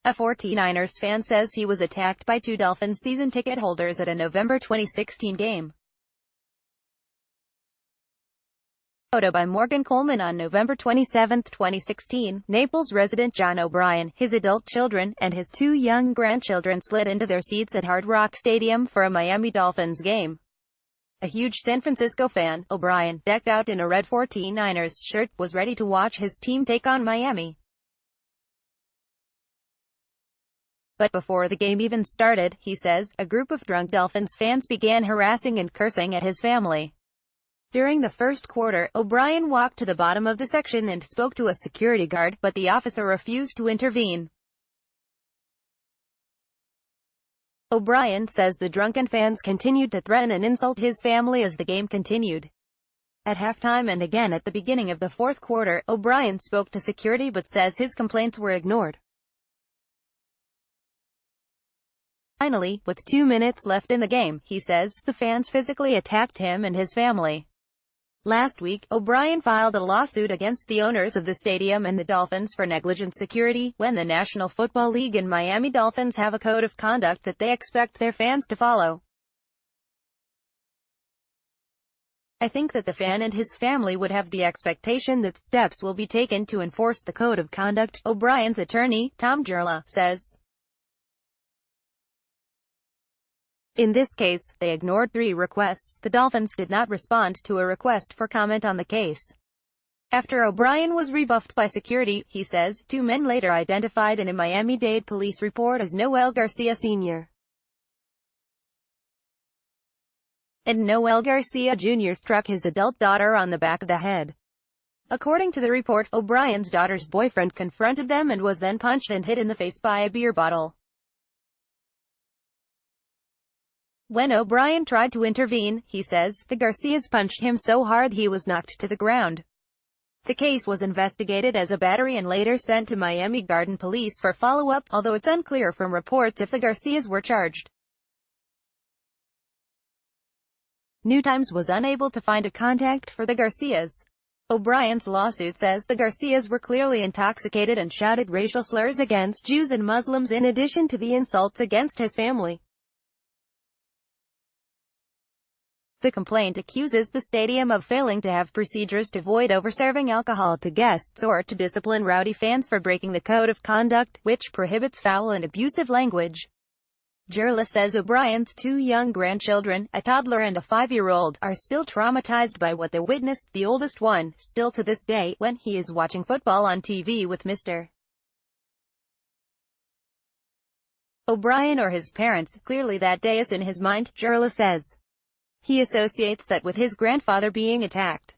A 49ers fan says he was attacked by two Dolphins season ticket holders at a November 2016 game. Photo by Morgan Coleman. On November 27, 2016, Naples resident John O'Brien, his adult children, and his two young grandchildren slid into their seats at Hard Rock Stadium for a Miami Dolphins game. A huge San Francisco fan, O'Brien, decked out in a red 49ers shirt, was ready to watch his team take on Miami. But before the game even started, he says, a group of drunk Dolphins fans began harassing and cursing at his family. During the first quarter, O'Brien walked to the bottom of the section and spoke to a security guard, but the officer refused to intervene. O'Brien says the drunken fans continued to threaten and insult his family as the game continued. At halftime and again at the beginning of the fourth quarter, O'Brien spoke to security but says his complaints were ignored. Finally, with 2 minutes left in the game, he says, the fans physically attacked him and his family. Last week, O'Brien filed a lawsuit against the owners of the stadium and the Dolphins for negligent security, when the National Football League and Miami Dolphins have a code of conduct that they expect their fans to follow. I think that the fan and his family would have the expectation that steps will be taken to enforce the code of conduct, O'Brien's attorney, Tom Gerla, says. In this case, they ignored 3 requests. The Dolphins did not respond to a request for comment on the case. After O'Brien was rebuffed by security, he says, 2 men later identified in a Miami-Dade police report as Noel Garcia Sr. and Noel Garcia Jr. struck his adult daughter on the back of the head. According to the report, O'Brien's daughter's boyfriend confronted them and was then punched and hit in the face by a beer bottle. When O'Brien tried to intervene, he says, the Garcias punched him so hard he was knocked to the ground. The case was investigated as a battery and later sent to Miami Garden Police for follow-up, although it's unclear from reports if the Garcias were charged. New Times was unable to find a contact for the Garcias. O'Brien's lawsuit says the Garcias were clearly intoxicated and shouted racial slurs against Jews and Muslims in addition to the insults against his family. The complaint accuses the stadium of failing to have procedures to avoid overserving alcohol to guests or to discipline rowdy fans for breaking the code of conduct, which prohibits foul and abusive language. Gerla says O'Brien's 2 young grandchildren, a toddler and a 5-year-old, are still traumatized by what they witnessed, the oldest one, still to this day, when he is watching football on TV with Mr. O'Brien or his parents. Clearly that day is in his mind, Gerla says. He associates that with his grandfather being attacked.